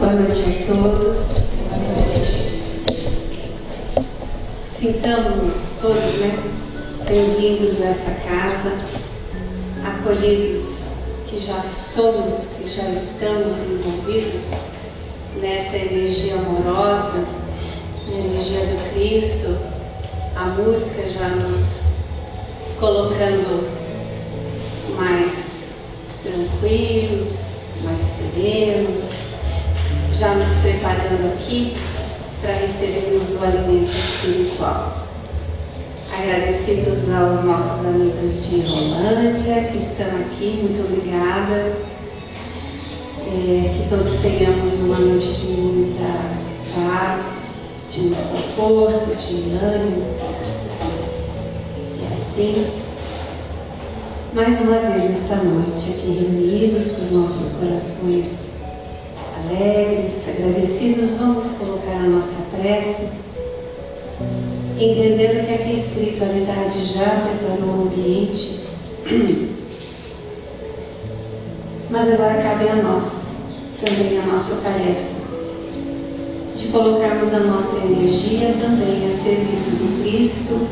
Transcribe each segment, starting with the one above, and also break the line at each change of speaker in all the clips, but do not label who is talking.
Boa noite a todos. Sintamos-nos todos, bem-vindos a essa casa, acolhidos, que já somos, que já estamos envolvidos nessa energia amorosa, na energia do Cristo. A música já nos colocando mais tranquilos, mais serenos, já nos preparando aqui para recebermos o alimento espiritual. Agradecidos aos nossos amigos de Rolândia que estão aqui, muito obrigada. Que todos tenhamos uma noite de muita paz, de muito conforto, de ânimo. E assim, mais uma vez nesta noite aqui reunidos com os nossos corações alegres, agradecidos, vamos colocar a nossa prece, entendendo que aqui a espiritualidade já preparou o ambiente, mas agora cabe a nós também a nossa tarefa de colocarmos a nossa energia também a serviço do Cristo,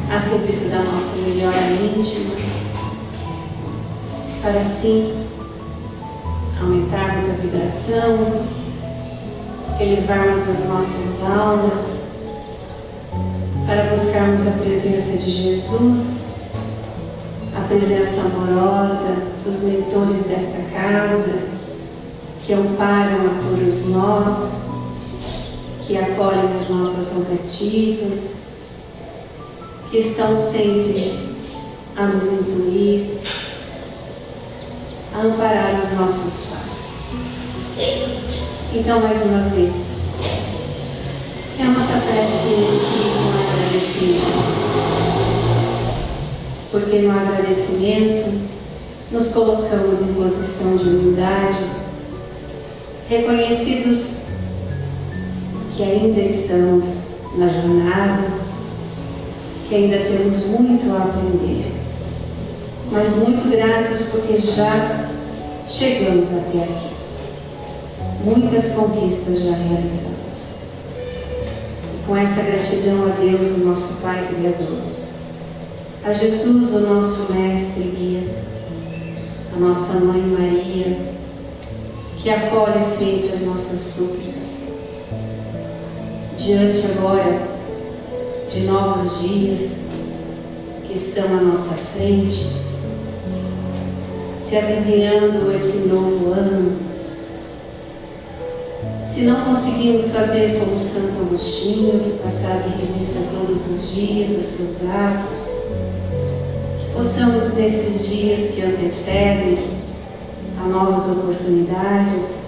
a serviço da nossa melhora íntima, para assim aumentarmos a vibração, elevarmos as nossas almas, para buscarmos a presença de Jesus, a presença amorosa dos mentores desta casa, que amparam a todos nós, que acolhem as nossas rogativas, que estão sempre a nos intuir, a amparar os nossos passos. Então, mais uma vez, que a nossa prece inicie com agradecimento, porque no agradecimento nos colocamos em posição de humildade, reconhecidos que ainda estamos na jornada, que ainda temos muito a aprender, mas muito gratos porque já chegamos até aqui. Muitas conquistas já realizamos. E com essa gratidão a Deus, o nosso Pai Criador, a Jesus, o nosso Mestre e Guia, a nossa Mãe Maria, que acolhe sempre as nossas súplicas. Diante agora de novos dias que estão à nossa frente, se avizinhando esse novo ano, se não conseguimos fazer como Santo Agostinho, que passava em revista todos os dias os seus atos, que possamos nesses dias que antecedem a novas oportunidades,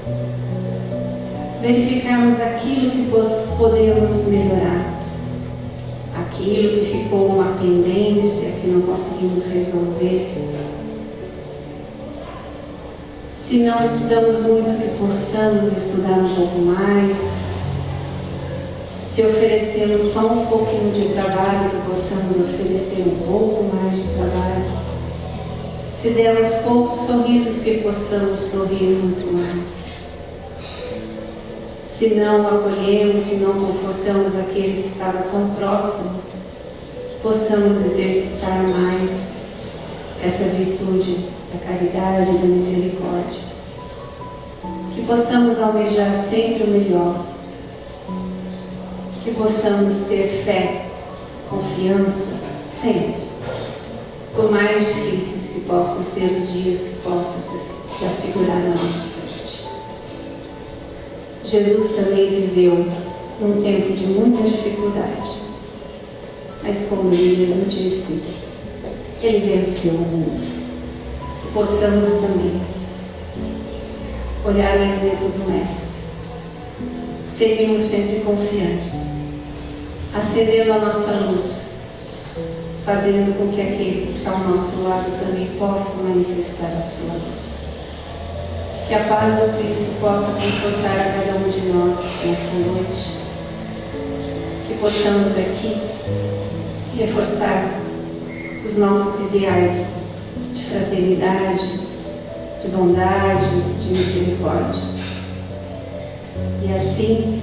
verificarmos aquilo que podemos melhorar, aquilo que ficou uma pendência que não conseguimos resolver. Se não estudamos muito, que possamos estudar um pouco mais. Se oferecemos só um pouquinho de trabalho, que possamos oferecer um pouco mais de trabalho. Se dermos poucos sorrisos, que possamos sorrir muito mais. Se não acolhemos, se não confortamos aquele que estava tão próximo, que possamos exercitar mais essa virtude da caridade e da misericórdia. Que possamos almejar sempre o melhor. Que possamos ter fé, confiança, sempre. Por mais difíceis que possam ser os dias que possam se afigurar na nossa frente. Jesus também viveu num tempo de muita dificuldade. Mas como ele mesmo disse, ele venceu o mundo. Que possamos também olhar o exemplo do Mestre, seguirmos sempre confiantes, acendendo a nossa luz, fazendo com que aquele que está ao nosso lado também possa manifestar a sua luz. Que a paz do Cristo possa confortar a cada um de nós nessa noite. Que possamos aqui reforçar os nossos ideais de fraternidade, de bondade, de misericórdia. E assim,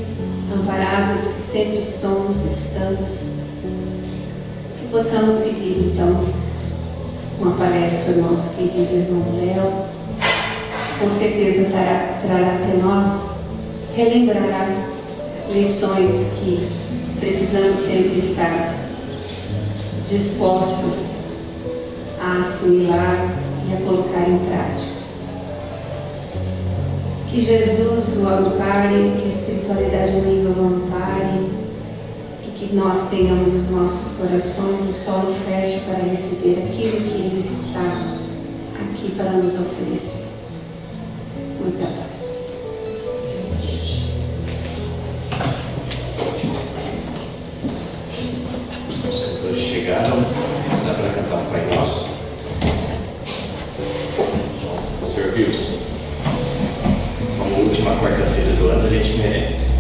amparados que sempre somos e estamos, que possamos seguir então com a palestra do nosso querido irmão Léo. Com certeza trará até nós, relembrará lições que precisamos sempre estar dispostos a assimilar e a colocar em prática. Que Jesus o ampare, que a espiritualidade amiga o ampare, e que nós tenhamos os nossos corações no solo fértil para receber aquilo que Ele está aqui para nos oferecer. Muita paz.
Os cantores chegaram, dá para cantar um Pai Nosso. Serviu-se. Como última quarta-feira do ano, a gente merece.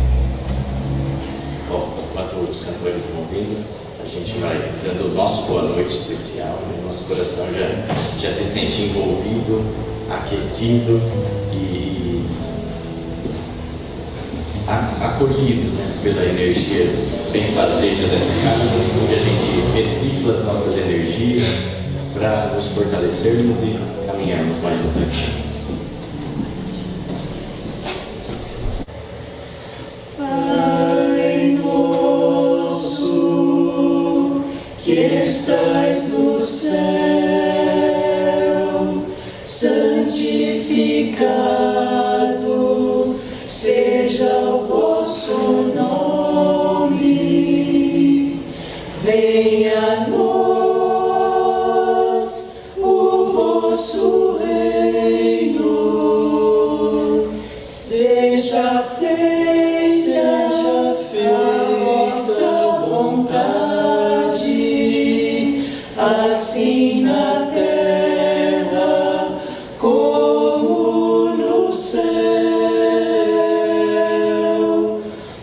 Bom, enquanto os cantores vão vindo, a gente vai dando o nosso boa noite especial, né? Nosso coração já se sente envolvido, aquecido e acolhido, né? Pela energia benfazeja dessa casa, onde a gente recicla as nossas energias para nos fortalecermos e caminharmos mais um tantinho.
Pai nosso, que estais no céu, santificado seja o vosso nome. Venha a nós o vosso reino. Seja feita a vossa vontade, assim na terra como no céu.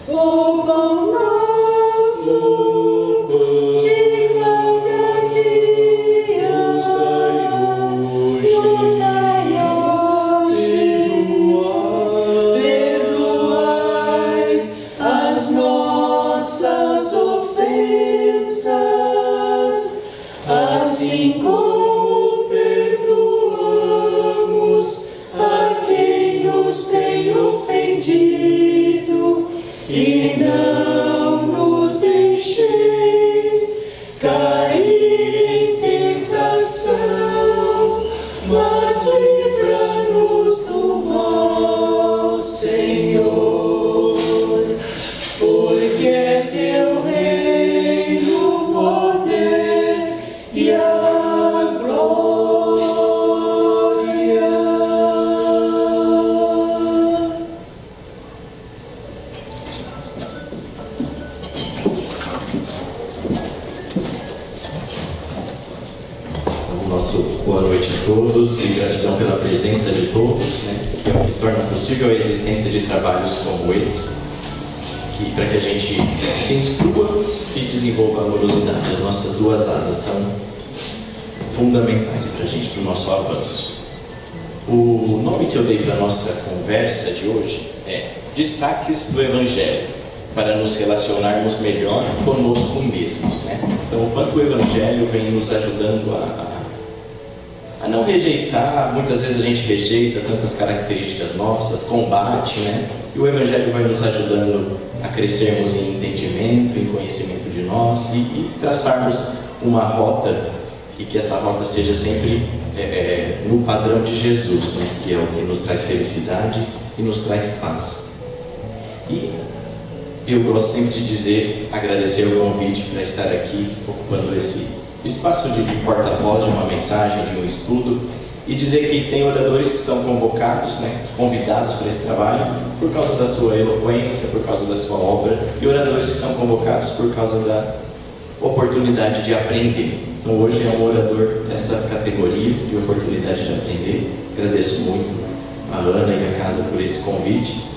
O pão nosso de cada dia nos dai hoje. Perdoai as nossas ofensas, assim como perdoamos a quem nos tem ofendido, e não nos deixeis cair em tentação, mas livra-nos do mal, Senhor, porque é teu reino, o poder e a glória.
Nosso boa noite a todos e gratidão pela presença de todos, né, que é o que torna possível a existência de trabalhos como esse, que para que a gente se instrua e desenvolva a amorosidade, as nossas duas asas tão fundamentais para a gente, para o nosso avanço. O nome que eu dei para a nossa conversa de hoje é Destaques do Evangelho, para nos relacionarmos melhor conosco mesmos, né? Então, o quanto o Evangelho vem nos ajudando a não rejeitar, muitas vezes a gente rejeita tantas características nossas, combate, né? E o Evangelho vai nos ajudando a crescermos em entendimento, em conhecimento de nós e traçarmos uma rota, e que essa rota seja sempre no padrão de Jesus, né? Que é o que nos traz felicidade e nos traz paz. E eu gosto sempre de dizer, agradecer o convite para estar aqui, ocupando esse espaço de porta-voz de uma mensagem, de um estudo, e dizer que tem oradores que são convocados, né, convidados para esse trabalho por causa da sua eloquência, por causa da sua obra, e oradores que são convocados por causa da oportunidade de aprender. Então hoje é um orador dessa categoria de oportunidade de aprender. Agradeço muito a Ana e a casa por esse convite.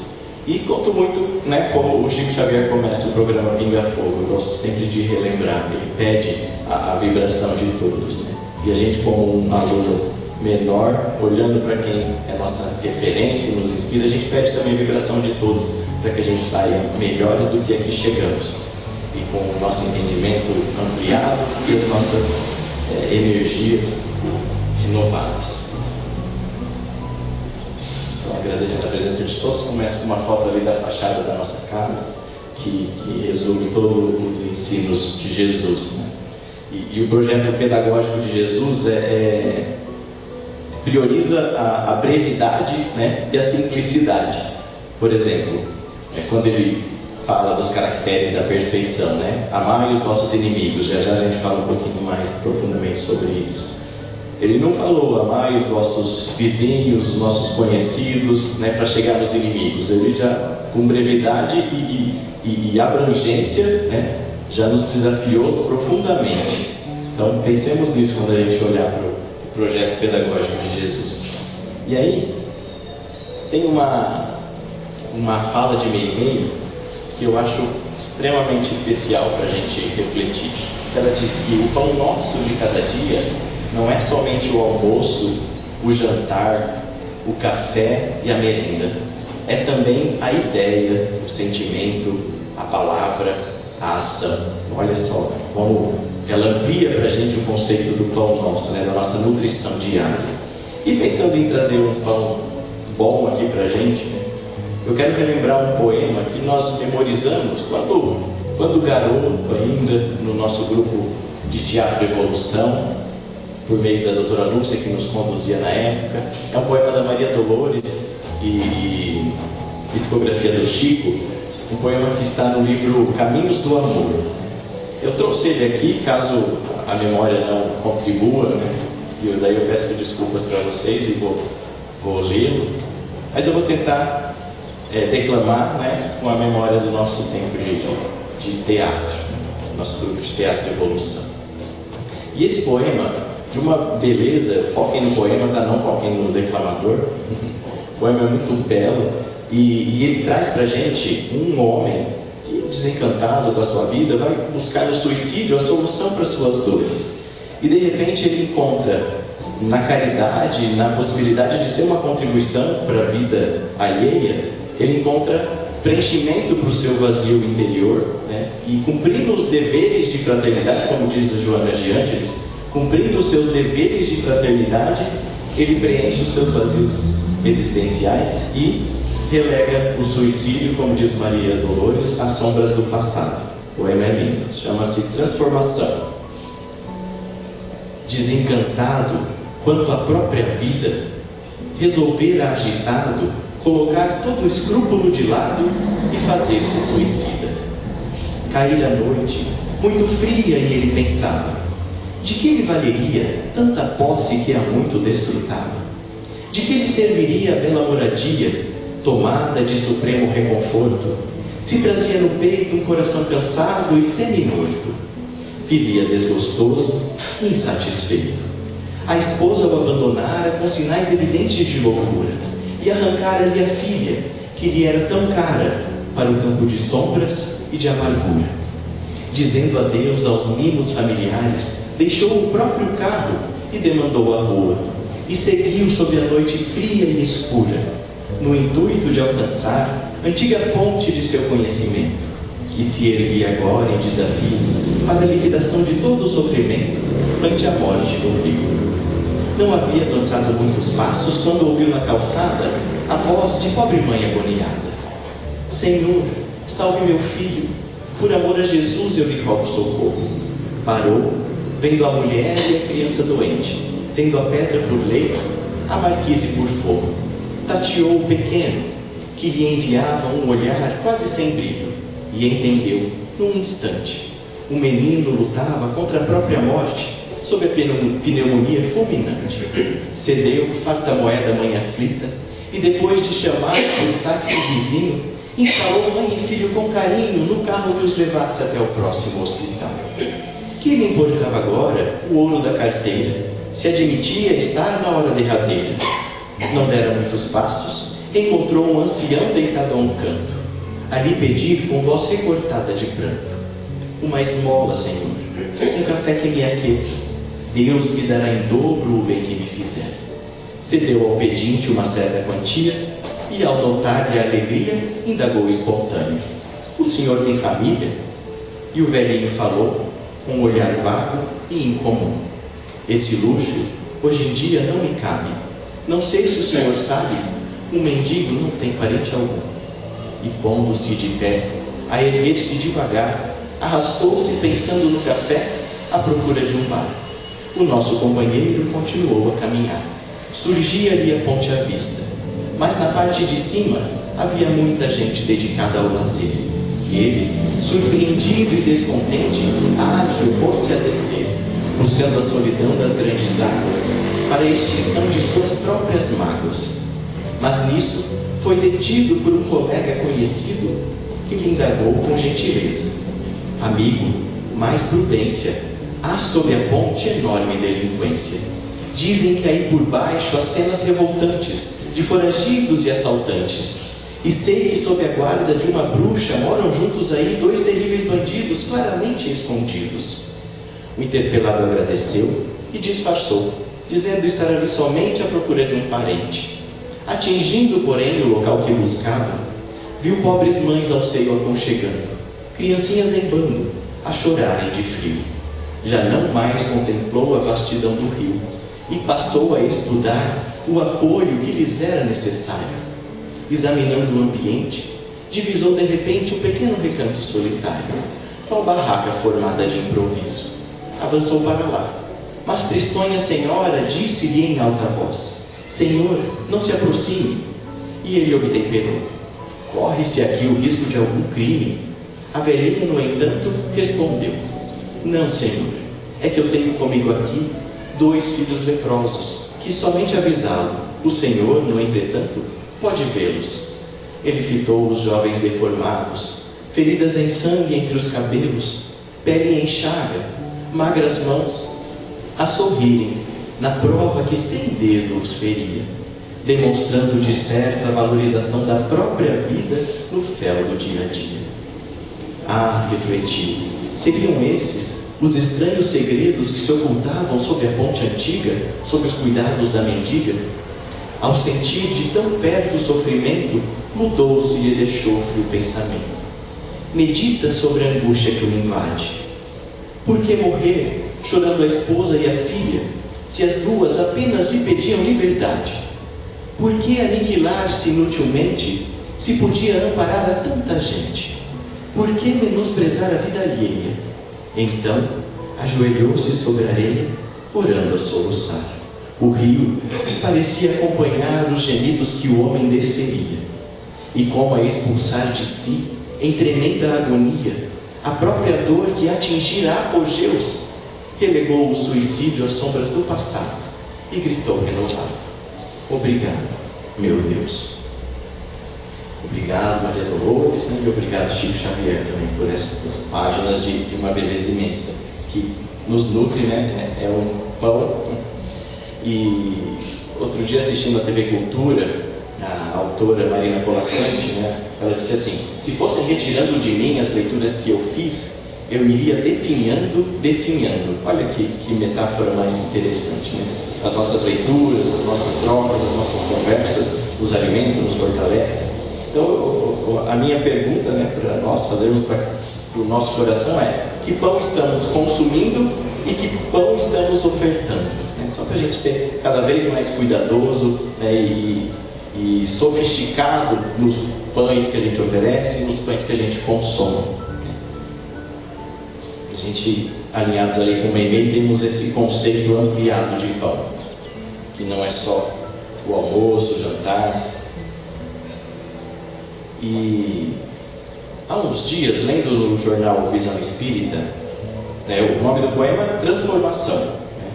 E conto muito, né, como o Chico Xavier começa o programa Pinga Fogo. Eu gosto sempre de relembrar, ele pede a vibração de todos, né? E a gente, como um aluno menor, olhando para quem é nossa referência e nos inspira, a gente pede também a vibração de todos, para que a gente saia melhores do que aqui chegamos, e com o nosso entendimento ampliado e as nossas energias renovadas. Então, agradecendo a presença de todos, começo com uma foto ali da fachada da nossa casa, que resume todos os ensinos de Jesus, né? E o projeto pedagógico de Jesus prioriza a brevidade, né, e a simplicidade. Por exemplo, quando ele fala dos caracteres da perfeição, né? Amai os nossos inimigos, já a gente fala um pouquinho mais profundamente sobre isso. Ele não falou amai os nossos vizinhos, os nossos conhecidos, né, para chegar nos inimigos. Ele já, com brevidade e abrangência, né, já nos desafiou profundamente. Então pensemos nisso quando a gente olhar para o projeto pedagógico de Jesus. E aí tem uma fala de Meimei que eu acho extremamente especial para a gente refletir. Ela diz que o pão nosso de cada dia não é somente o almoço, o jantar, o café e a merenda. É também a ideia, o sentimento, a palavra, a ação. Olha só como ela amplia para a gente o conceito do pão nosso, né, da nossa nutrição diária. E pensando em trazer um pão bom aqui para a gente, né, eu quero relembrar um poema que nós memorizamos quando garoto ainda, no nosso grupo de Teatro Evolução, por meio da doutora Lúcia, que nos conduzia na época. É um poema da Maria Dolores e discografia do Chico, um poema que está no livro Caminhos do Amor. Eu trouxe ele aqui, caso a memória não contribua, né? E daí eu peço desculpas para vocês e vou lê-lo, mas eu vou tentar declamar, né, com a memória do nosso tempo de teatro, nosso grupo de Teatro Evolução. E esse poema, de uma beleza, foquem no poema, tá? Não foquem no declamador. O poema é muito belo e ele traz para a gente um homem que, desencantado com a sua vida, vai buscar no suicídio a solução para suas dores. E de repente ele encontra na caridade, na possibilidade de ser uma contribuição para a vida alheia, ele encontra preenchimento para o seu vazio interior, né? E cumprindo os deveres de fraternidade, como diz a Joana de Ângeles, cumprindo os seus deveres de fraternidade, ele preenche os seus vazios existenciais e relega o suicídio, como diz Maria Dolores, às sombras do passado. O poema é lindo, chama-se Transformação. Desencantado quanto à própria vida, resolver agitado colocar todo o escrúpulo de lado e fazer-se suicida. Cair a noite, muito fria, e ele pensava: de que lhe valeria tanta posse que há muito desfrutava? De que lhe serviria a bela moradia, tomada de supremo reconforto, se trazia no peito um coração cansado e semi-morto? Vivia desgostoso e insatisfeito. A esposa o abandonara com sinais evidentes de loucura, e arrancara-lhe a filha, que lhe era tão cara, para o campo de sombras e de amargura. Dizendo adeus aos mimos familiares, deixou o próprio carro e demandou a rua, e seguiu sob a noite fria e escura, no intuito de alcançar a antiga ponte de seu conhecimento, que se erguia agora em desafio para a liquidação de todo o sofrimento ante a morte do rio. Não havia avançado muitos passos quando ouviu na calçada a voz de pobre mãe agoniada: Senhor, salve meu filho, por amor a Jesus eu lhe rogo socorro. Parou, vendo a mulher e a criança doente, tendo a pedra por leito, a marquise por fogo. Tateou o pequeno, que lhe enviava um olhar quase sem brilho, e entendeu, num instante, o menino lutava contra a própria morte, sob a pneumonia fulminante. Cedeu farta moeda mãe aflita, e depois de chamar um táxi vizinho, instalou mãe e filho com carinho no carro que os levasse até o próximo hospital. Que lhe importava agora o ouro da carteira, se admitia estar na hora derradeira? Não dera muitos passos, encontrou um ancião deitado a um canto, a lhe pedir com voz recortada de pranto: uma esmola, Senhor, um café que me aqueça. Deus me dará em dobro o bem que me fizer. Cedeu ao pedinte uma certa quantia e ao notar-lhe a alegria, indagou espontâneo: o senhor tem família? E o velhinho falou, com um olhar vago e incomum: esse luxo, hoje em dia, não me cabe. Não sei se o senhor sabe, um mendigo não tem parente algum. E pondo-se de pé, a erguer-se devagar, arrastou-se pensando no café, à procura de um bar. O nosso companheiro continuou a caminhar. Surgia-lhe a ponte à vista, mas na parte de cima havia muita gente dedicada ao lazer. E ele, surpreendido e descontente, ágil pôs-se a descer, buscando a solidão das grandes águas, para a extinção de suas próprias mágoas. Mas nisso foi detido por um colega conhecido que lhe indagou com gentileza: amigo, mais prudência, há sob a ponte enorme delinquência. Dizem que aí por baixo há cenas revoltantes de foragidos e assaltantes. E sei que sob a guarda de uma bruxa moram juntos aí 2 terríveis bandidos claramente escondidos. O interpelado agradeceu e disfarçou, dizendo estar ali somente à procura de um parente. Atingindo, porém, o local que buscava, viu pobres mães ao seio aconchegando, criancinhas em bando, a chorarem de frio. Já não mais contemplou a vastidão do rio e passou a estudar o apoio que lhes era necessário. Examinando o ambiente, divisou de repente um pequeno recanto solitário, qual barraca formada de improviso. Avançou para lá, mas tristonha senhora disse-lhe em alta voz: Senhor, não se aproxime. E ele obtemperou: corre-se aqui o risco de algum crime? A velhinha, no entanto, respondeu: não, Senhor, é que eu tenho comigo aqui 2 filhos leprosos, que somente avisá-lo. O Senhor, no entretanto, pode vê-los. Ele fitou os jovens deformados, feridas em sangue entre os cabelos, pele em chaga, magras mãos, a sorrirem na prova que sem dedo os feria, demonstrando de certo a valorização da própria vida no fel do dia a dia. Ah, refletiu, seriam esses os estranhos segredos que se ocultavam sob a ponte antiga, sob os cuidados da mendiga? Ao sentir de tão perto o sofrimento, mudou-se-lhe de chofre o pensamento. Medita sobre a angústia que o invade. Por que morrer, chorando a esposa e a filha, se as 2 apenas lhe pediam liberdade? Por que aniquilar-se inutilmente, se podia amparar a tanta gente? Por que menosprezar a vida alheia? Então, ajoelhou-se sobre a areia, orando a soluçar. O rio parecia acompanhar os gemidos que o homem desferia, e como a expulsar de si, em tremenda agonia, a própria dor que atingira apogeus, relegou o suicídio às sombras do passado e gritou renovado: obrigado, meu Deus. Obrigado, Maria Dolores, né? E obrigado, Chico Xavier, também, por essas páginas de uma beleza imensa, que nos nutre, né? É um pão. E outro dia, assistindo a TV Cultura, a autora Marina Colasanti, né? Ela disse assim: se fossem retirando de mim as leituras que eu fiz, eu iria definhando. Olha que metáfora mais interessante, né? As nossas leituras, as nossas trocas, as nossas conversas nos alimentam, nos fortalecem. Então, a minha pergunta, né, para nós fazermos para o nosso coração é: que pão estamos consumindo e que pão estamos ofertando? Né? Só para a gente ser cada vez mais cuidadoso, né, e sofisticado nos pães que a gente oferece e nos pães que a gente consome. A gente, alinhados ali com o Meimei, temos esse conceito ampliado de pão, que não é só o almoço, o jantar. E há uns dias, lendo no jornal Visão Espírita, né, o nome do poema é Transformação, né?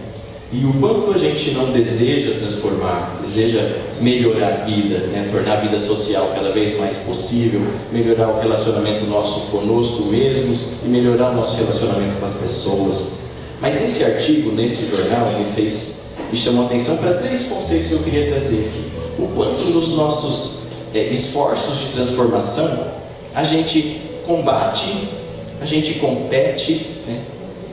E o quanto a gente não deseja transformar, deseja melhorar a vida, né, tornar a vida social cada vez mais possível, melhorar o relacionamento nosso conosco mesmos e melhorar o nosso relacionamento com as pessoas. Mas esse artigo, nesse jornal, me chamou a atenção para 3 conceitos que eu queria trazer aqui. O quanto nos nossos esforços de transformação a gente combate, a gente compete, né?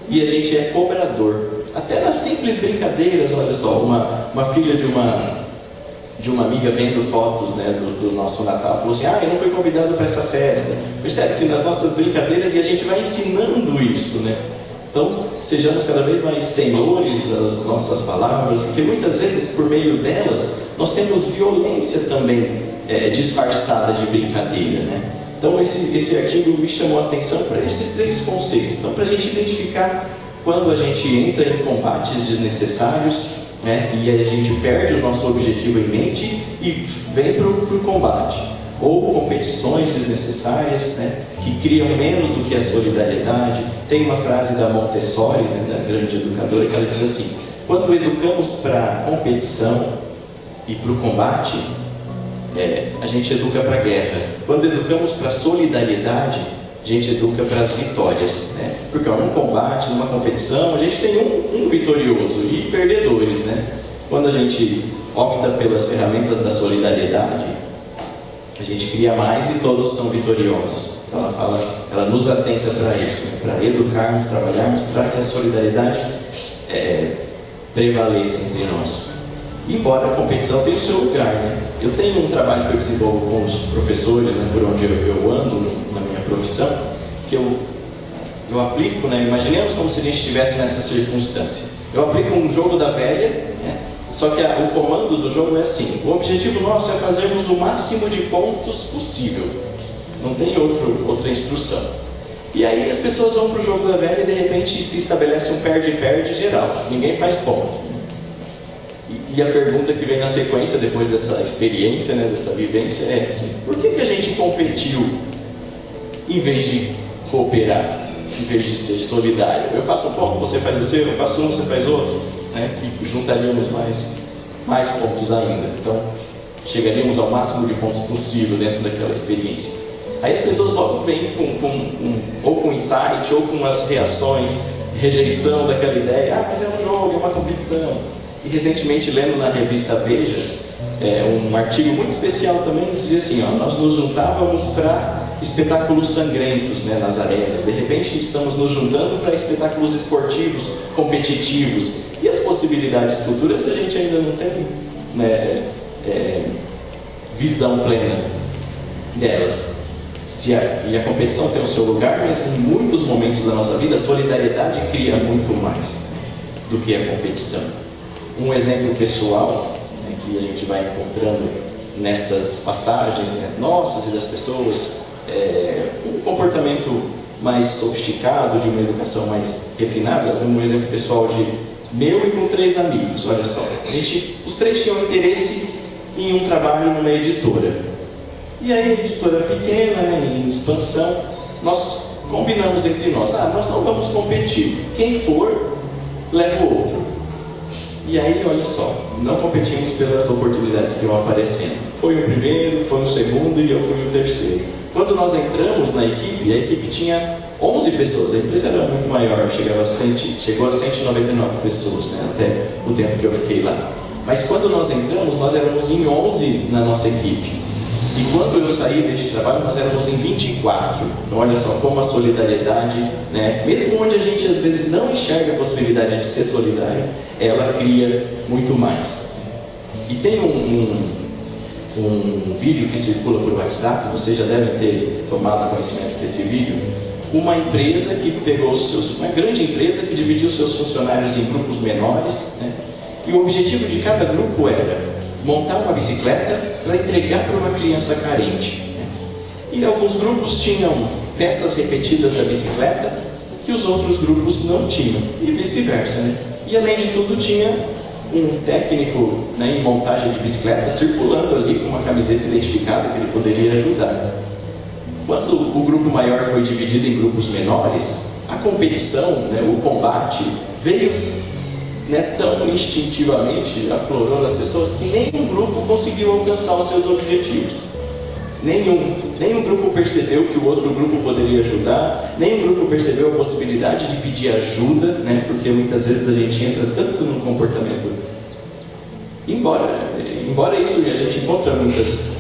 E a gente é cobrador, até nas simples brincadeiras. Olha só, uma filha de de uma amiga vendo fotos, né, do nosso Natal, falou assim: eu não fui convidado para essa festa. Percebe que nas nossas brincadeiras, e a gente vai ensinando isso, né? Então, sejamos cada vez mais senhores das nossas palavras, porque muitas vezes, por meio delas, nós temos violência também disfarçada de brincadeira, né? Então, esse artigo me chamou a atenção para esses 3 conceitos. Então, para a gente identificar quando a gente entra em combates desnecessários, né, e a gente perde o nosso objetivo em mente e vem para o combate. Ou competições desnecessárias, né, que criam menos do que a solidariedade. Tem uma frase da Montessori, né, da grande educadora, que ela diz assim: quando educamos para a competição e para o combate, a gente educa para a guerra. Quando educamos para a solidariedade, a gente educa para as vitórias, né? Porque num combate, numa competição, a gente tem um vitorioso e perdedores, né? Quando a gente opta pelas ferramentas da solidariedade, a gente cria mais e todos são vitoriosos. Ela nos atenta para isso, né? Para educarmos, trabalharmos para que a solidariedade prevaleça entre nós. Embora a competição tenha o seu lugar, né? Eu tenho um trabalho que eu desenvolvo com os professores, né, por onde eu ando na minha profissão, que eu aplico, né? Imaginemos como se a gente estivesse nessa circunstância. Eu aplico um jogo da velha, né? Só que o comando do jogo é assim: o objetivo nosso é fazermos o máximo de pontos possível. Não tem outra instrução. E aí as pessoas vão para o jogo da velha e de repente se estabelece um perde-perde geral. Ninguém faz pontos. E a pergunta que vem na sequência, depois dessa experiência, né, dessa vivência, é assim: por que a gente competiu em vez de cooperar, em vez de ser solidário? Eu faço um ponto, você faz o seu, eu faço um, você faz outro, né? E juntaríamos mais pontos ainda. Então, chegaríamos ao máximo de pontos possível dentro daquela experiência. Aí as pessoas logo vêm ou com insight, ou com as reações, rejeição daquela ideia: mas é um jogo, é uma competição. E recentemente, lendo na revista Veja, um artigo muito especial também, dizia assim: nós nos juntávamos para espetáculos sangrentos, né, nas arenas. De repente estamos nos juntando para espetáculos esportivos, competitivos. E as possibilidades futuras a gente ainda não tem, né, visão plena delas. E a competição tem o seu lugar, mas em muitos momentos da nossa vida a solidariedade cria muito mais do que a competição. Um exemplo pessoal, né, que a gente vai encontrando nessas passagens, né, nossas e das pessoas, um comportamento mais sofisticado, de uma educação mais refinada. Um exemplo pessoal de meu e com 3 amigos. Olha só, os 3 tinham interesse em um trabalho numa editora. E aí, editora pequena, né, em expansão, nós combinamos entre nós: nós não vamos competir, quem for, leva o outro. E aí, olha só, não competimos pelas oportunidades que iam aparecendo. Foi o primeiro, foi o segundo e eu fui o terceiro. Quando nós entramos na equipe, a equipe tinha 11 pessoas. A empresa era muito maior, chegou a 199 pessoas, né, até o tempo que eu fiquei lá. Mas quando nós entramos, nós éramos em 11 na nossa equipe. E quando eu saí deste trabalho, nós éramos em 24. Então, olha só como a solidariedade, né, mesmo onde a gente às vezes não enxerga a possibilidade de ser solidário, ela cria muito mais. E tem um vídeo que circula por WhatsApp, vocês já devem ter tomado conhecimento desse vídeo. Uma empresa que pegou uma grande empresa que dividiu seus funcionários em grupos menores, né, e o objetivo de cada grupo era montar uma bicicleta para entregar para uma criança carente. E alguns grupos tinham peças repetidas da bicicleta que os outros grupos não tinham, e vice-versa, né? E além de tudo tinha um técnico, né, em montagem de bicicleta circulando ali com uma camiseta identificada que ele poderia ajudar. Quando o grupo maior foi dividido em grupos menores, a competição, né, o combate veio, né, tão instintivamente, aflorou nas pessoas, que nenhum grupo conseguiu alcançar os seus objetivos. Nenhum grupo percebeu que o outro grupo poderia ajudar, nenhum grupo percebeu a possibilidade de pedir ajuda, né, porque muitas vezes a gente entra tanto no comportamento. Embora isso, a gente encontra muitas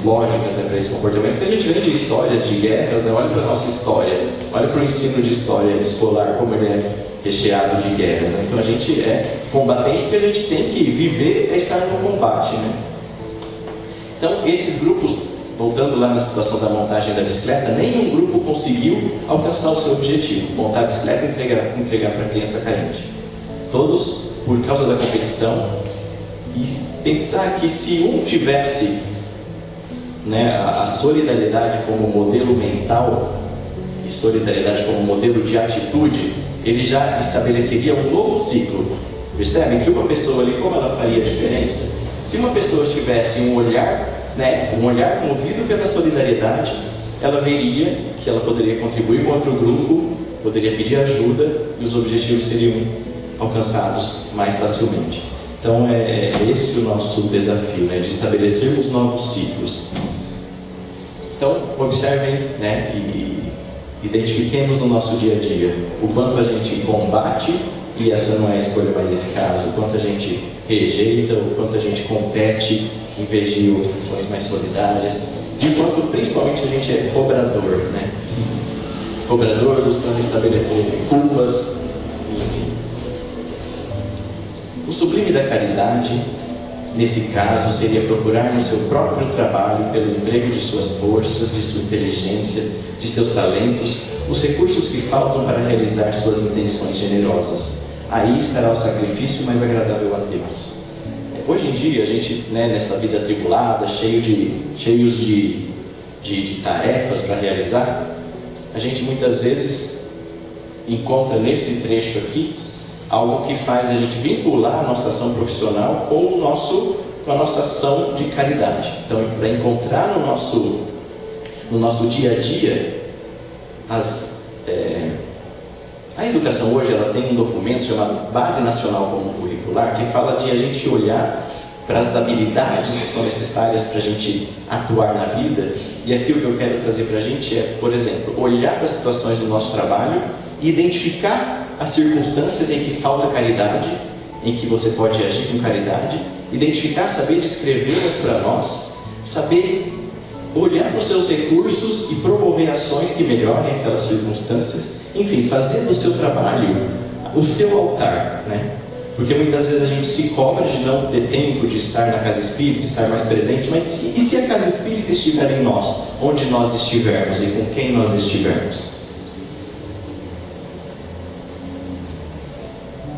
lógicas, né, para esse comportamento, que a gente vê de histórias de guerras, né? Olha para a nossa história, olha para o ensino de história escolar, como ele é recheado de guerras, né? Então a gente é combatente porque a gente tem que viver, é estar no combate, né? Então esses grupos, voltando lá na situação da montagem da bicicleta, nenhum grupo conseguiu alcançar o seu objetivo, montar a bicicleta e entregar para a criança carente. Todos, por causa da competição, e pensar que se um tivesse, né, a solidariedade como modelo mental e solidariedade como modelo de atitude, ele já estabeleceria um novo ciclo. Percebe que uma pessoa ali, como ela faria a diferença? Se uma pessoa tivesse um olhar, né, um olhar movido pela solidariedade, ela veria que ela poderia contribuir com outro grupo, poderia pedir ajuda e os objetivos seriam alcançados mais facilmente. Então é esse o nosso desafio, né, de estabelecermos novos ciclos. Então observem, né, e identifiquemos no nosso dia a dia o quanto a gente combate, e essa não é a escolha mais eficaz, o quanto a gente rejeita, o quanto a gente compete em vez de opções mais solidárias, e o quanto principalmente a gente é cobrador, né? Cobrador buscando estabelecer culpas, enfim. O sublime da caridade, nesse caso, seria procurar no seu próprio trabalho, pelo emprego de suas forças, de sua inteligência, de seus talentos, os recursos que faltam para realizar suas intenções generosas. Aí estará o sacrifício mais agradável a Deus. Hoje em dia, a gente, né, nessa vida atribulada, cheios de tarefas para realizar, a gente muitas vezes encontra nesse trecho aqui algo que faz a gente vincular a nossa ação profissional com a nossa ação de caridade. Então, para encontrar no nosso dia a dia, a educação hoje ela tem um documento chamado Base Nacional Comum Curricular, que fala de a gente olhar para as habilidades que são necessárias para a gente atuar na vida. E aqui o que eu quero trazer para a gente é, por exemplo, olhar para as situações do nosso trabalho e identificar as circunstâncias em que falta caridade, em que você pode agir com caridade, identificar, saber descrevê-las para nós, saber olhar para os seus recursos e promover ações que melhorem aquelas circunstâncias, enfim, fazer do seu trabalho o seu altar, né? Porque muitas vezes a gente se cobra de não ter tempo de estar na casa espírita, de estar mais presente, mas e se a casa espírita estiver em nós, onde nós estivermos e com quem nós estivermos?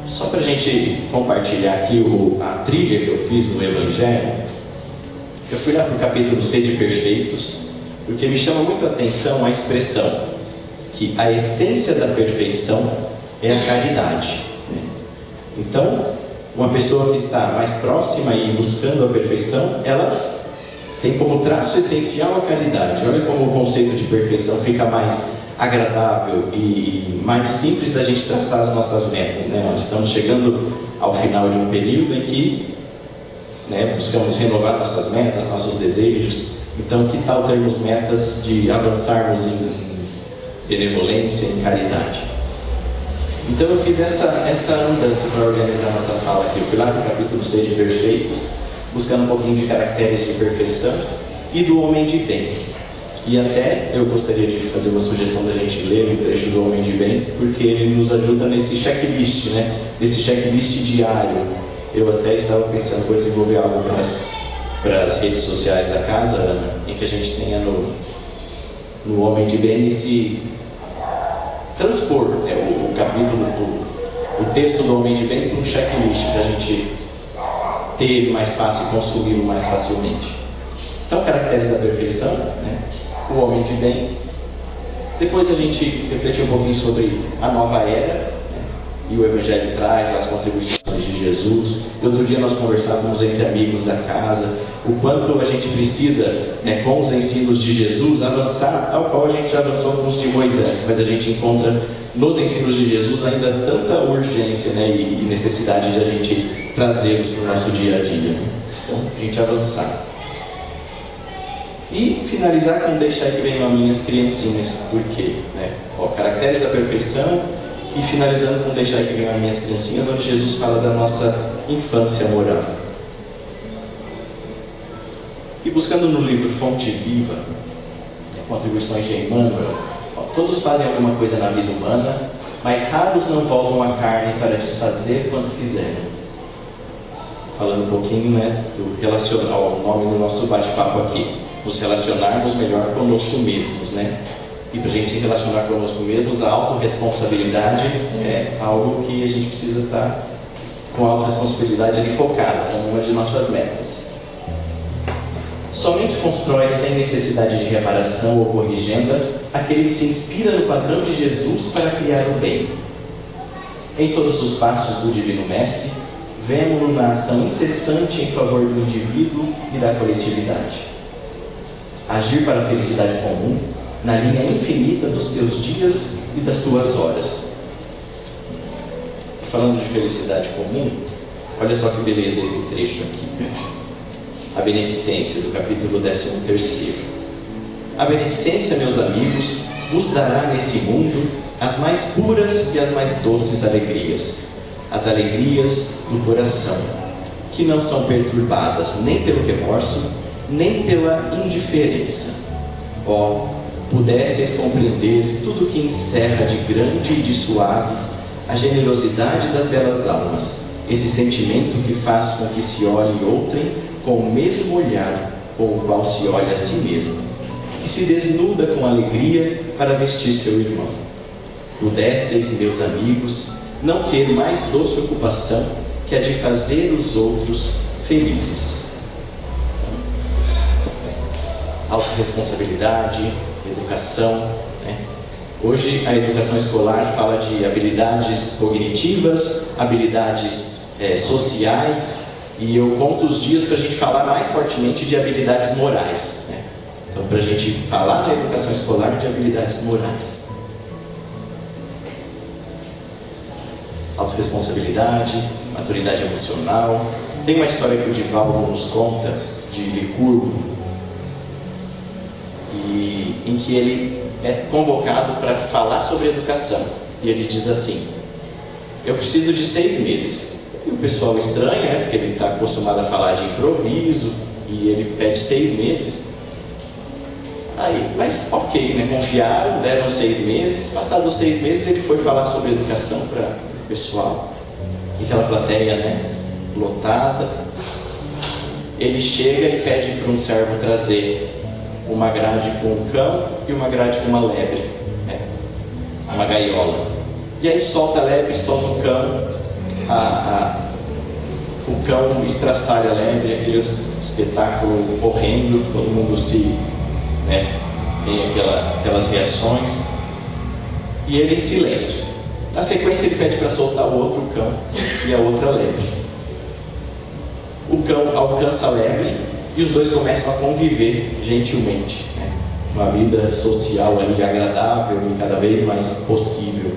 Só para a gente compartilhar aqui a trilha que eu fiz no Evangelho, eu fui lá para o capítulo Sede Perfeitos, porque me chama muito a atenção a expressão que a essência da perfeição é a caridade. Então, uma pessoa que está mais próxima e buscando a perfeição, ela tem como traço essencial a caridade. Olha como o conceito de perfeição fica mais agradável e mais simples da gente traçar as nossas metas, né? Nós estamos chegando ao final de um período em que, né, buscamos renovar nossas metas, nossos desejos. Então, que tal termos metas de avançarmos em benevolência, em caridade? Então eu fiz essa mudança para organizar nossa fala aqui. Eu fui lá para o capítulo 6 de Perfeitos, buscando um pouquinho de caracteres de perfeição e do homem de bem. E até eu gostaria de fazer uma sugestão da gente ler um trecho do homem de bem, porque ele nos ajuda nesse checklist, né? Nesse checklist diário. Eu até estava pensando em desenvolver algo para as redes sociais da casa, Ana, em que a gente tenha no homem de bem esse transpor, né, o capítulo, o texto do homem de bem para um checklist, para a gente ter ele mais fácil e consumi-lo mais facilmente. Então, caracteres da perfeição, né, o homem de bem. Depois a gente refletiu um pouquinho sobre a nova era, né, e o Evangelho traz as contribuições de Jesus. E outro dia nós conversávamos entre amigos da casa o quanto a gente precisa, né, com os ensinos de Jesus, avançar tal qual a gente já avançou com os de Moisés, mas a gente encontra nos ensinos de Jesus ainda tanta urgência, né, e necessidade de a gente trazê-los para o nosso dia a dia. Então, a gente avançar. E finalizar com deixar que venham as minhas criancinhas, por quê? Né? Caracteres da perfeição, e finalizando com deixar que venham as minhas criancinhas, onde Jesus fala da nossa infância moral. E buscando no livro Fonte Viva, contribuições de Emmanuel, todos fazem alguma coisa na vida humana, mas raros não voltam à carne para desfazer quanto fizeram. Falando um pouquinho, né, do relacional, o nome do nosso bate-papo aqui, nos relacionarmos melhor conosco mesmos, né? E para a gente se relacionar conosco mesmos, a autorresponsabilidade é algo que a gente precisa estar com a autorresponsabilidade ali focada, como uma de nossas metas. Somente constrói sem necessidade de reparação ou corrigenda aquele que se inspira no padrão de Jesus para criar o bem. Em todos os passos do Divino Mestre, vemo-lo na ação incessante em favor do indivíduo e da coletividade. Agir para a felicidade comum, na linha infinita dos teus dias e das tuas horas. Falando de felicidade comum, olha só que beleza esse trecho aqui. A beneficência, do capítulo 13º. A beneficência, meus amigos, vos dará nesse mundo as mais puras e as mais doces alegrias, as alegrias do coração, que não são perturbadas nem pelo remorso, nem pela indiferença. Ó, pudesseis compreender tudo que encerra de grande e de suave a generosidade das belas almas, esse sentimento que faz com que se olhe outrem com o mesmo olhar com o qual se olha a si mesmo, que se desnuda com alegria para vestir seu irmão. Pudesseis, meus amigos, não ter mais doce ocupação que a de fazer os outros felizes. Autorresponsabilidade, educação, né? Hoje a educação escolar fala de habilidades cognitivas, habilidades sociais, e eu conto os dias para a gente falar mais fortemente de habilidades morais, né? Então, para a gente falar na educação escolar de habilidades morais. Autorresponsabilidade, maturidade emocional. Tem uma história que o Divaldo nos conta de Licurgo, em que ele é convocado para falar sobre educação. E ele diz assim: eu preciso de 6 meses. E o pessoal estranha, né? Porque ele está acostumado a falar de improviso, e ele pede 6 meses. Aí, mas ok, né? Confiaram, deram 6 meses. Passados 6 meses, ele foi falar sobre educação para o pessoal. E aquela plateia, né, lotada. Ele chega e pede para um servo trazer uma grade com um cão e uma grade com uma lebre, né? Uma gaiola. E aí solta a lebre, solta o cão. O cão estraçalha a lebre, aquele espetáculo horrendo, todo mundo né, tem aquelas reações, e ele em silêncio. Na sequência ele pede para soltar o outro cão e a outra lebre. O cão alcança a lebre e os dois começam a conviver gentilmente, né? Uma vida social ali agradável e cada vez mais possível.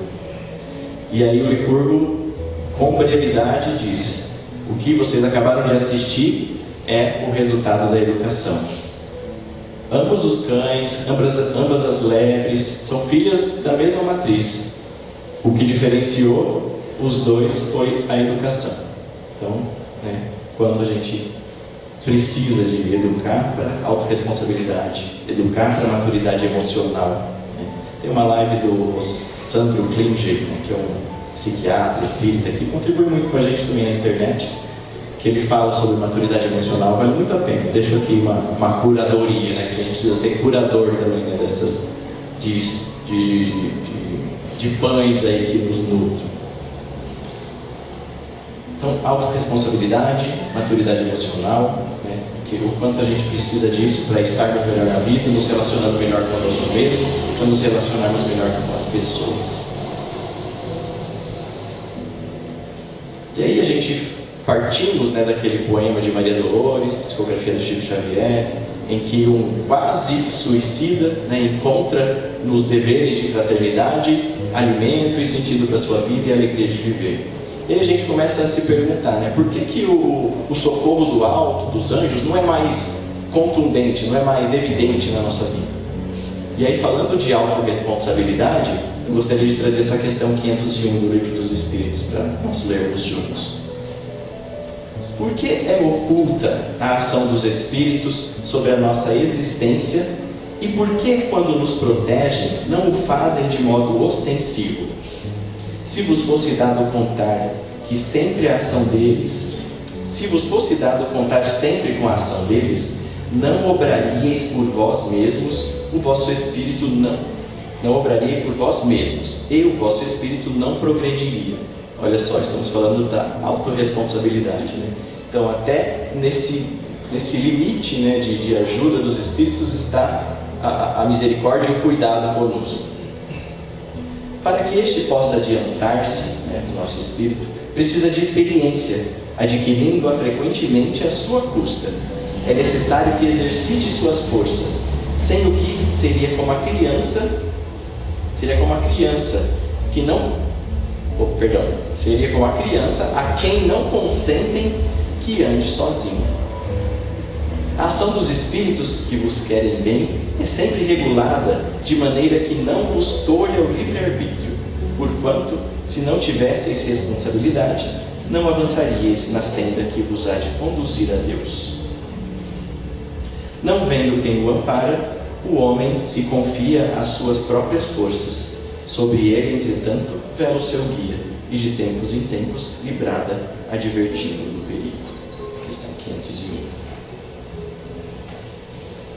E aí o Licurgo, com brevidade, diz: o que vocês acabaram de assistir é o resultado da educação. Ambos os cães, ambas as lebres, são filhas da mesma matriz. O que diferenciou os dois foi a educação. Então, né, quanto a gente precisa de educar para autorresponsabilidade, educar para maturidade emocional, né? Tem uma live do Sandro Klinger, né, que é um psiquiatra, espírita, que contribui muito com a gente também na internet, que ele fala sobre maturidade emocional, vale muito a pena. Deixo aqui uma curadoria, né, que a gente precisa ser curador também, né, dessas de pães aí que nos nutrem. Então, autorresponsabilidade, maturidade emocional, né, que o quanto a gente precisa disso para estarmos melhor na vida, nos relacionando melhor conosco mesmos, para nos relacionarmos melhor com as pessoas. E aí a gente partimos, né, daquele poema de Maria Dolores, psicografia do Chico Xavier, em que um quase suicida, né, encontra nos deveres de fraternidade alimento e sentido para a sua vida e alegria de viver. E aí a gente começa a se perguntar, né, por que o socorro do alto, dos anjos, não é mais contundente, não é mais evidente na nossa vida? E aí, falando de autorresponsabilidade, eu gostaria de trazer essa questão 501 do Livro dos Espíritos para nós lermos juntos. Por que é oculta a ação dos Espíritos sobre a nossa existência e por que, quando nos protegem, não o fazem de modo ostensivo? se vos fosse dado contar que sempre a ação deles, se vos fosse dado contar sempre com a ação deles, não obraríeis por vós mesmos, o vosso espírito não obraria por vós mesmos, e o vosso espírito não progrediria. Olha só, estamos falando da autorresponsabilidade, né? Então, até nesse limite, né, de ajuda dos espíritos está a misericórdia e o cuidado conosco. Para que este possa adiantar-se, né, do nosso espírito, precisa de experiência, adquirindo-a frequentemente à sua custa. É necessário que exercite suas forças, sendo que seria como a criança a quem não consentem que ande sozinho. A ação dos espíritos que vos querem bem é sempre regulada de maneira que não vos tolha o livre-arbítrio, porquanto, se não tivesseis responsabilidade, não avançaríeis na senda que vos há de conduzir a Deus. Não vendo quem o ampara, o homem se confia às suas próprias forças. Sobre ele, entretanto, vela o seu guia, e de tempos em tempos lhe brada, advertindo do perigo. Questão 501.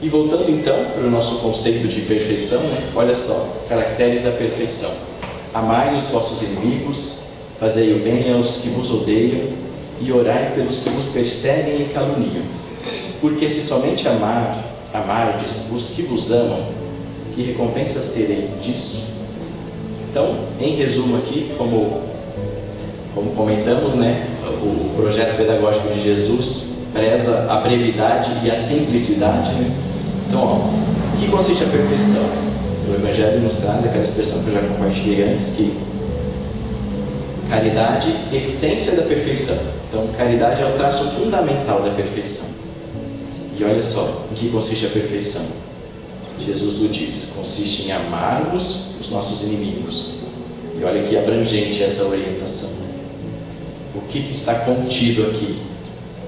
E voltando então para o nosso conceito de perfeição, né? Olha só, caracteres da perfeição. Amai os vossos inimigos, fazei o bem aos que vos odeiam, e orai pelos que vos perseguem e caluniam. Porque se somente amardes os que vos amam, que recompensas terei disso? Então, em resumo aqui, como comentamos, né, o projeto pedagógico de Jesus preza a brevidade e a simplicidade, né? Então, o que consiste a perfeição? O Evangelho nos traz aquela expressão que eu já compartilhei antes, que caridade, essência da perfeição. Então, caridade é o traço fundamental da perfeição. E olha só, em que consiste a perfeição? Jesus o diz, consiste em amarmos os nossos inimigos. E olha que abrangente essa orientação. O que está contido aqui?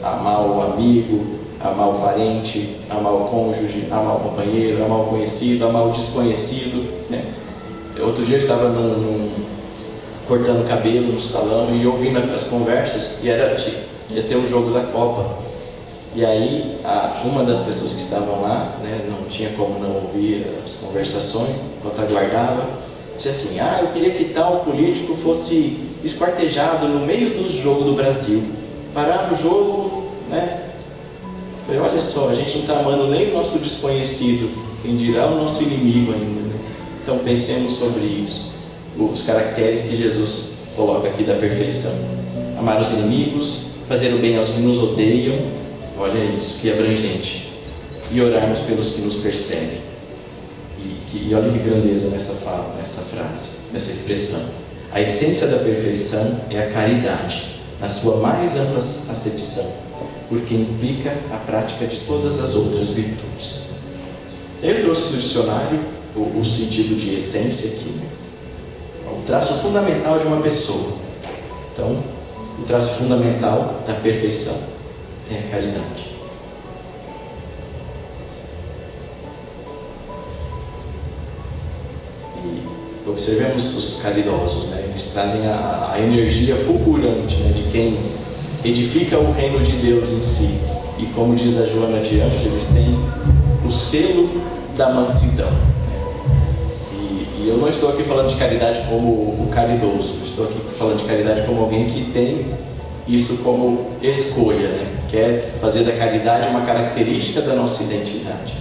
Amar o amigo, amar o parente, amar o cônjuge, amar o companheiro, amar o conhecido, amar o desconhecido, né? Outro dia eu estava cortando cabelo no salão e ouvindo as conversas, e ia ter o jogo da Copa. E aí, uma das pessoas que estavam lá, né, não tinha como não ouvir as conversações, enquanto aguardava, disse assim: eu queria que tal político fosse esquartejado no meio do jogo do Brasil. Parava o jogo, né? Falei, olha só, a gente não está amando nem o nosso desconhecido, quem dirá o nosso inimigo ainda, né? Então pensemos sobre isso, os caracteres que Jesus coloca aqui da perfeição. Amar os inimigos, fazer o bem aos que nos odeiam, olha isso, que abrangente. E orarmos pelos que nos perseguem. E olha que grandeza nessa frase, nessa expressão. A essência da perfeição é a caridade, na sua mais ampla acepção, porque implica a prática de todas as outras virtudes. Eu trouxe do dicionário o sentido de essência aqui, né? O traço fundamental de uma pessoa. Então, o traço fundamental da perfeição é a caridade. E observemos os caridosos, né? Eles trazem a energia fulgurante, né, de quem edifica o reino de Deus em si. E como diz a Joana de Ângeles, têm o selo da mansidão. E eu não estou aqui falando de caridade como o caridoso, estou aqui falando de caridade como alguém que tem isso como escolha, né? Quer fazer da caridade uma característica da nossa identidade.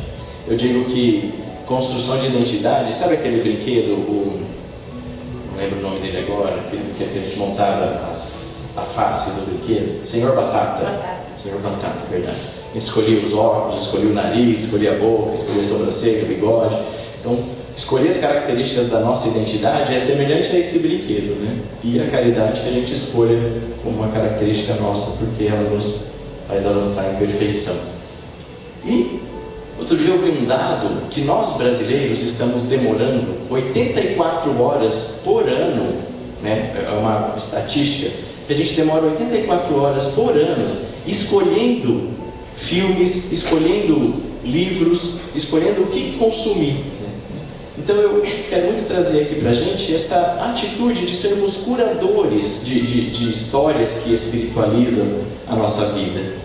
Eu digo que construção de identidade, sabe aquele brinquedo, não lembro o nome dele agora, que a gente montava a face do brinquedo? Senhor Batata. Senhor Batata, verdade. A gente escolhia os óculos, escolhia o nariz, escolhia a boca, escolhia a sobrancelha, o bigode. Então, escolher as características da nossa identidade é semelhante a esse brinquedo, né? E a caridade que a gente escolha como uma característica nossa, porque ela nos faz avançar em perfeição. E outro dia eu vi um dado que nós brasileiros estamos demorando 84 horas por ano, né? É uma estatística que a gente demora 84 horas por ano escolhendo filmes, escolhendo livros, escolhendo o que consumir. Então eu quero muito trazer aqui para a gente essa atitude de sermos curadores de histórias que espiritualizam a nossa vida.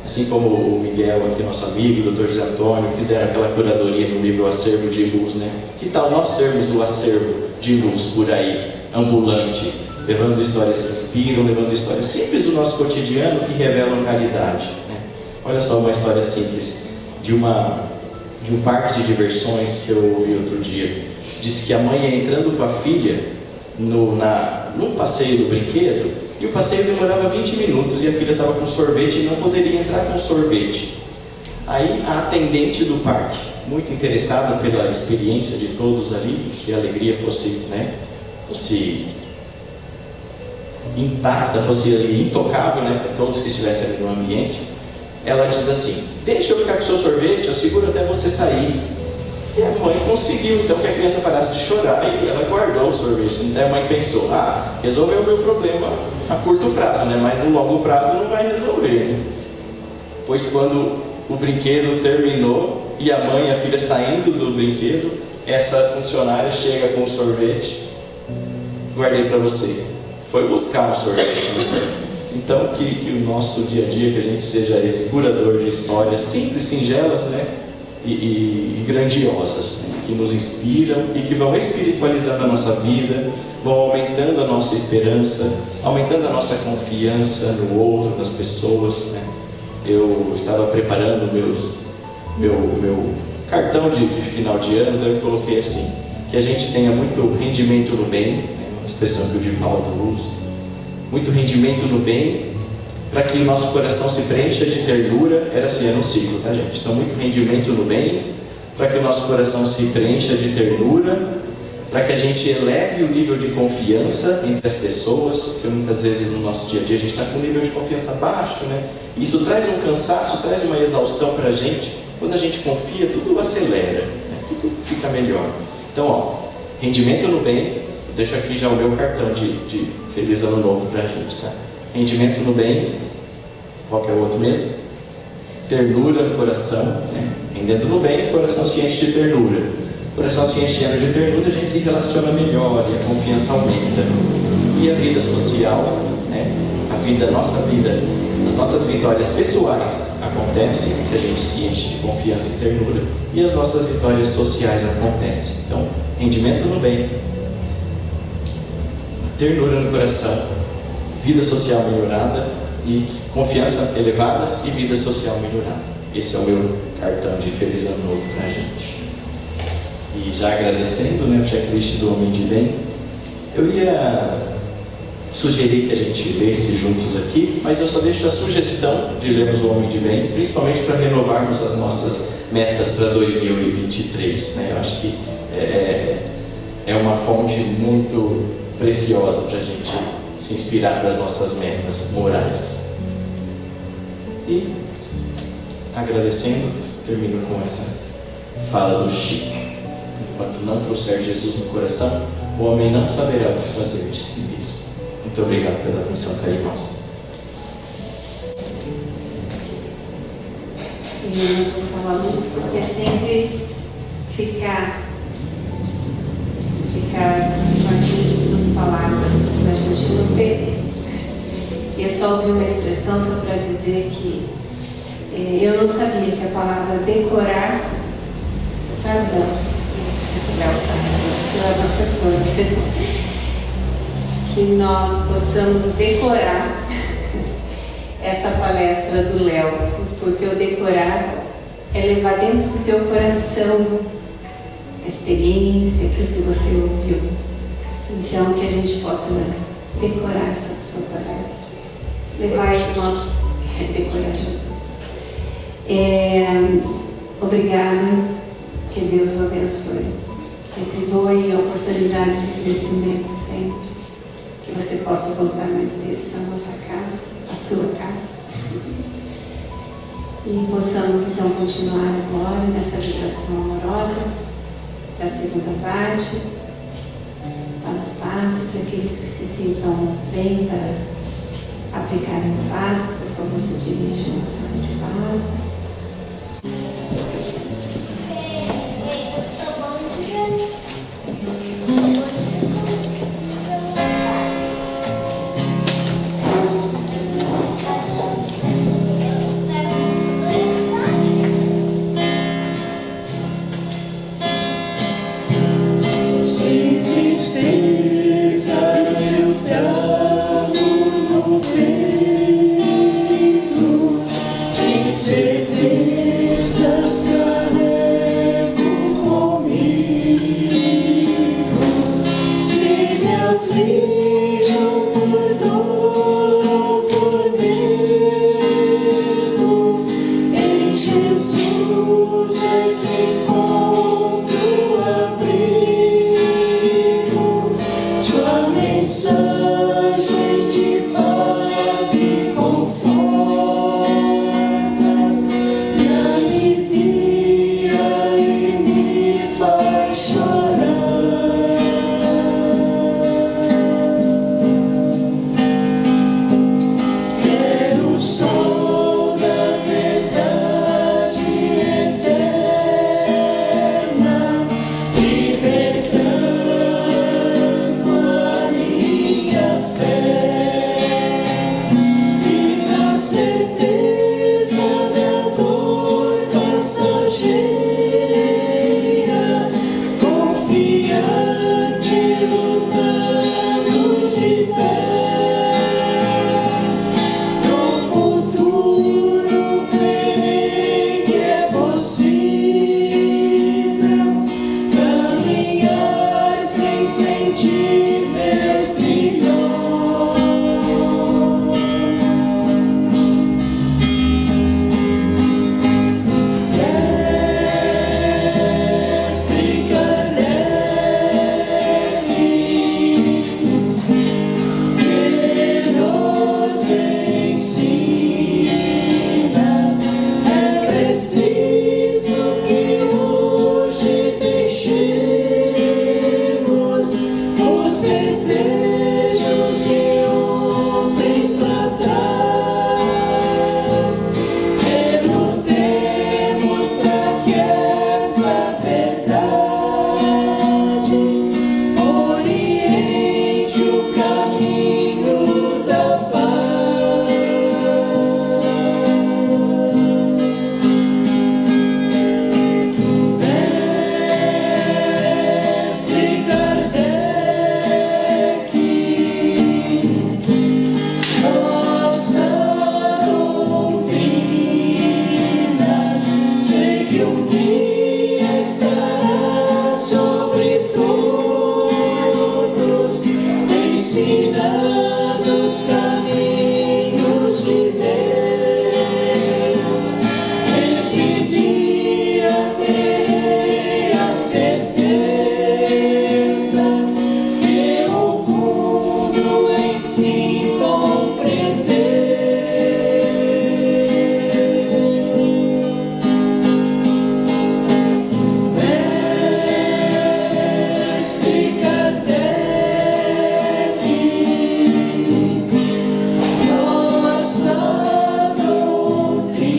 Assim como o Miguel, aqui, nosso amigo, o Dr. José Antônio, fizeram aquela curadoria no livro Acervo de Luz, né? Que tal nós sermos o acervo de luz por aí, ambulante, levando histórias que inspiram, levando histórias simples do nosso cotidiano que revelam caridade, né? Olha só uma história simples de um parque de diversões que eu ouvi outro dia. Disse que a mãe ia entrando com a filha num passeio do brinquedo, e o passeio demorava 20 minutos e a filha estava com sorvete e não poderia entrar com sorvete. Aí a atendente do parque, muito interessada pela experiência de todos ali, que a alegria fosse intacta, fosse ali intocável, né, para todos que estivessem ali no ambiente, ela diz assim: deixa eu ficar com o seu sorvete, eu seguro até você sair. E a mãe conseguiu então que a criança parasse de chorar e ela guardou o sorvete. Então a mãe pensou: resolveu o meu problema a curto prazo, né? Mas no longo prazo não vai resolver, né? Pois quando o brinquedo terminou e a mãe e a filha saindo do brinquedo, essa funcionária chega com o sorvete: guardei para você. Foi buscar o sorvete, né? Então que o nosso dia a dia, que a gente seja esse curador de histórias simples, singelas, né? E grandiosas, né? Que nos inspiram e que vão espiritualizando a nossa vida, vão aumentando a nossa esperança, aumentando a nossa confiança no outro, nas pessoas, né? Eu estava preparando meu cartão de final de ano, daí eu coloquei assim: que a gente tenha muito rendimento no bem, né? Uma expressão que o Divaldo usa, muito rendimento no bem, para que o nosso coração se preencha de ternura. Era assim, era um ciclo, tá, gente? Então, muito rendimento no bem, para que o nosso coração se preencha de ternura, para que a gente eleve o nível de confiança entre as pessoas, porque muitas vezes no nosso dia a dia a gente está com um nível de confiança baixo, né? E isso traz um cansaço, traz uma exaustão para a gente. Quando a gente confia, tudo acelera, né? Tudo fica melhor. Então, rendimento no bem. Eu deixo aqui já o meu cartão de Feliz Ano Novo para a gente, tá? Rendimento no bem. Qual que é o outro mesmo? Ternura no coração, né? Rendendo no bem, o coração se enche de ternura. O coração se enchendo de ternura, a gente se relaciona melhor e a confiança aumenta. E a vida social, né? Nossa vida, as nossas vitórias pessoais acontecem se a gente se enche de confiança e ternura, e as nossas vitórias sociais acontecem. Então, rendimento no bem, ternura no coração, vida social melhorada e confiança elevada e vida social melhorada. Esse é o meu cartão de Feliz Ano Novo para a gente. E já agradecendo, né, o checklist do Homem de Bem, eu ia sugerir que a gente lesse juntos aqui, mas eu só deixo a sugestão de lermos o Homem de Bem, principalmente para renovarmos as nossas metas para 2023. Né? Eu acho que é uma fonte muito preciosa para a gente se inspirar para as nossas metas morais. E agradecendo, termino com essa fala do Chico: enquanto não trouxer Jesus no coração, o homem não saberá o que fazer de si mesmo. Muito obrigado pela atenção carinhosa.
Eu não vou falar muito, porque é sempre ficar com a gente essas palavras, para a gente não perder. Eu só ouvi uma expressão só para dizer que eu não sabia que a palavra decorar, sabe, Léo sabe, você é professor, que nós possamos decorar essa palestra do Léo, porque o decorar é levar dentro do teu coração a experiência, aquilo que você ouviu. Então, que a gente possa decorar essa sua palestra, levar os nossos... decorar Jesus. Obrigada, que Deus o abençoe, que te doe oportunidades de crescimento sempre, que você possa voltar mais vezes à nossa casa, à sua casa, e possamos então continuar agora nessa vibração amorosa da segunda parte, para os passes, aqueles que se sintam bem para aplicarem o passe, por favor, se dirigam à sala de passes.
caminhos de Deus. Esse dia terei a certeza que o mundo enfim Mestre Kardec, nossa doutrina.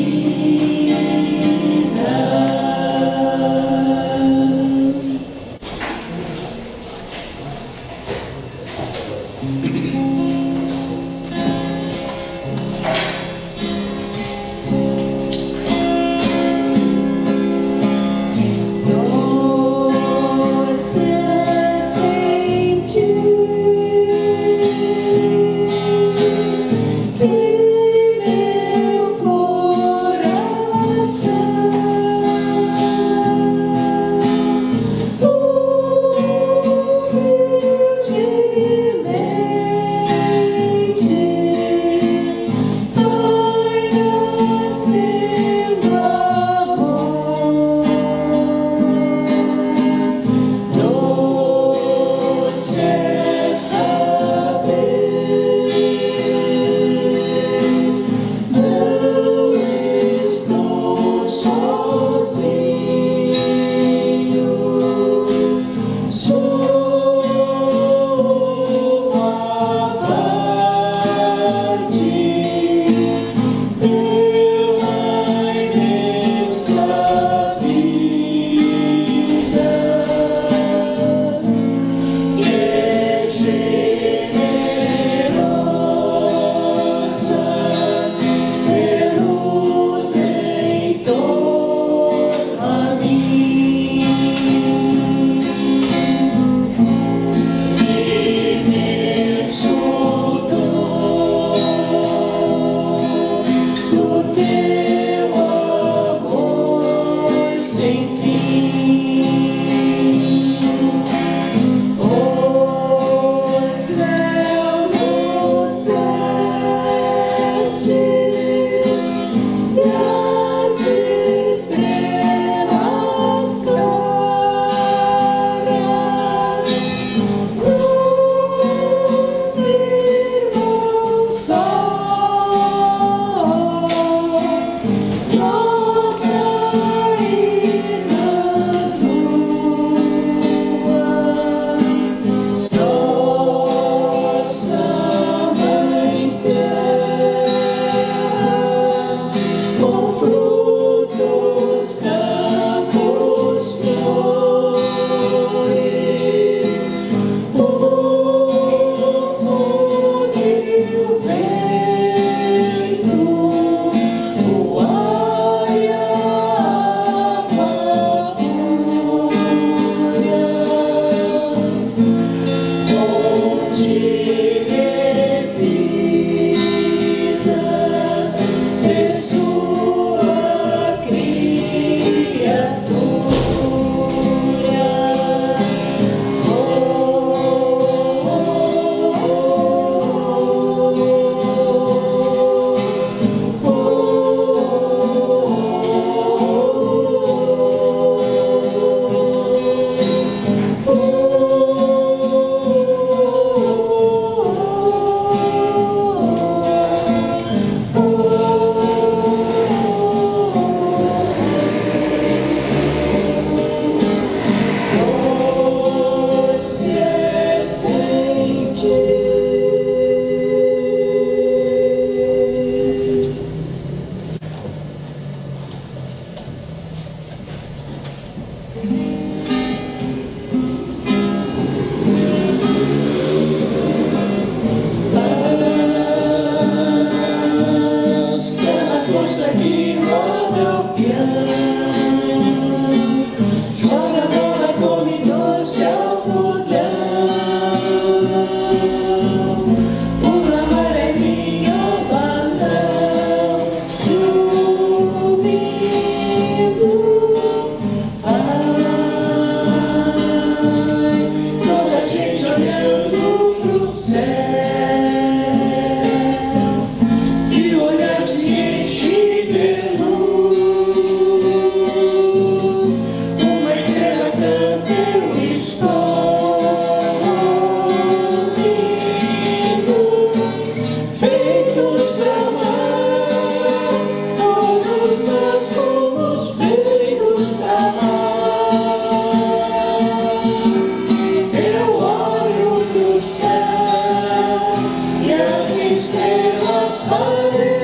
estrelas parecem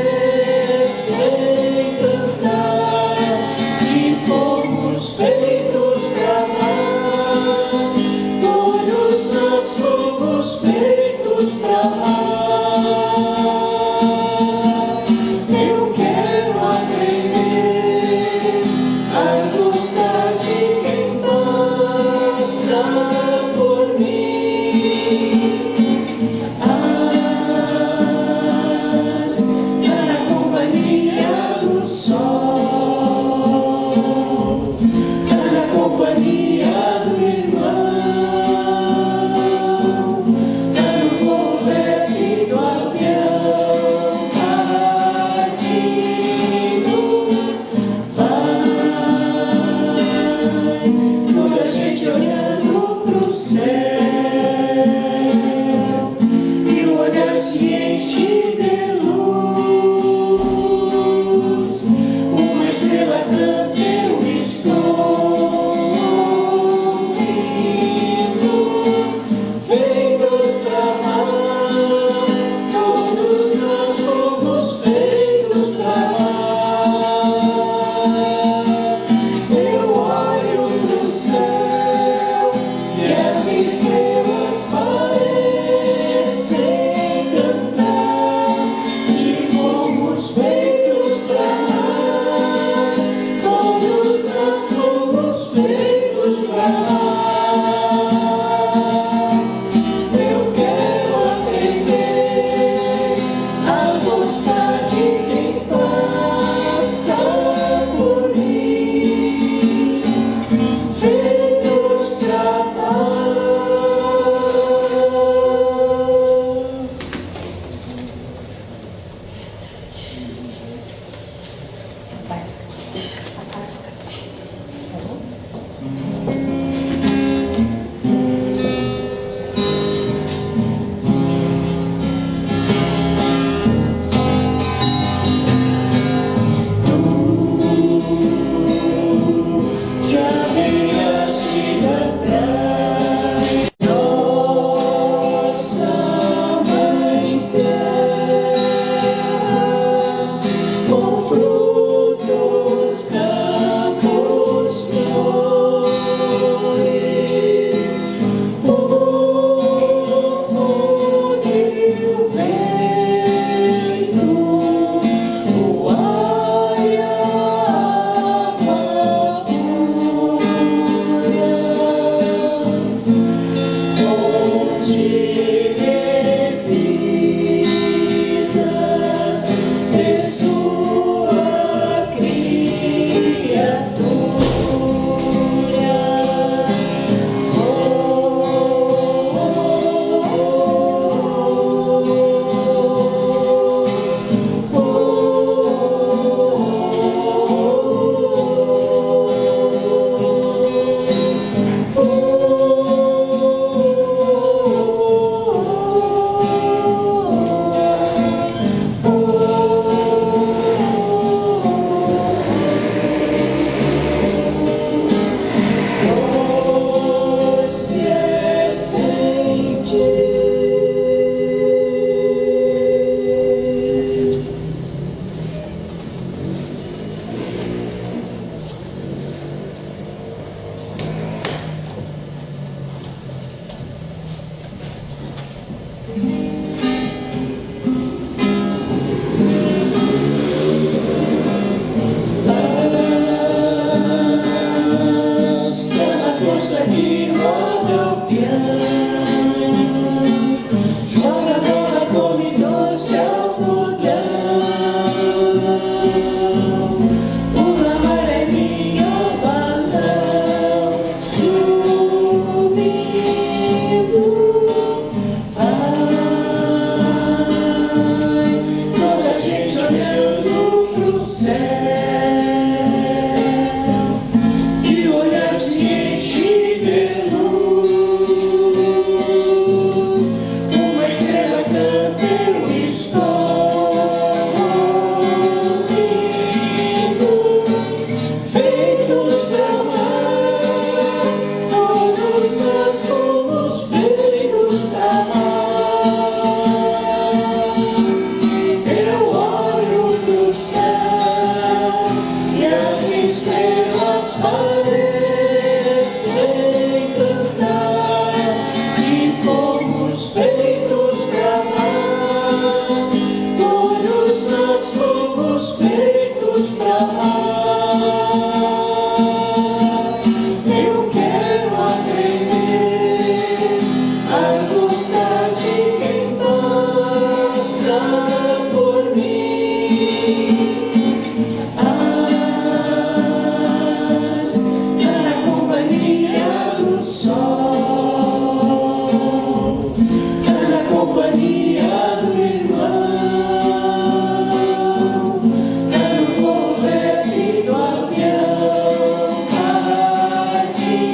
cantar e fomos feitos pra amar. Todos nós fomos feitos pra amar. Eu quero aprender a gostar de quem passa por mim. Frutos por mim. Tá na companhia do sol, tá na companhia do irmão, tá no voo leve do avião partindo.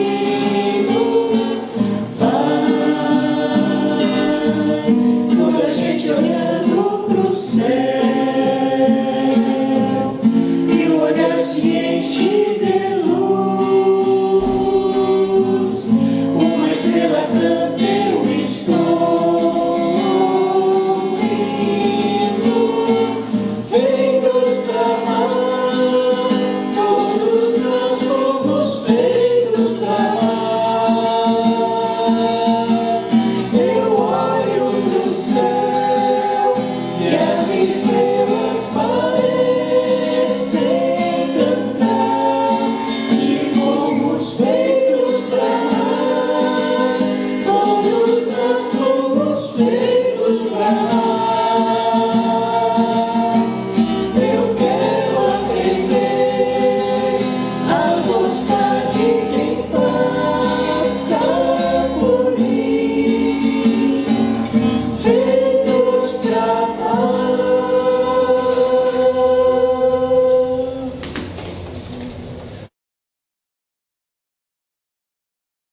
Vai toda a gente olhando pro céu.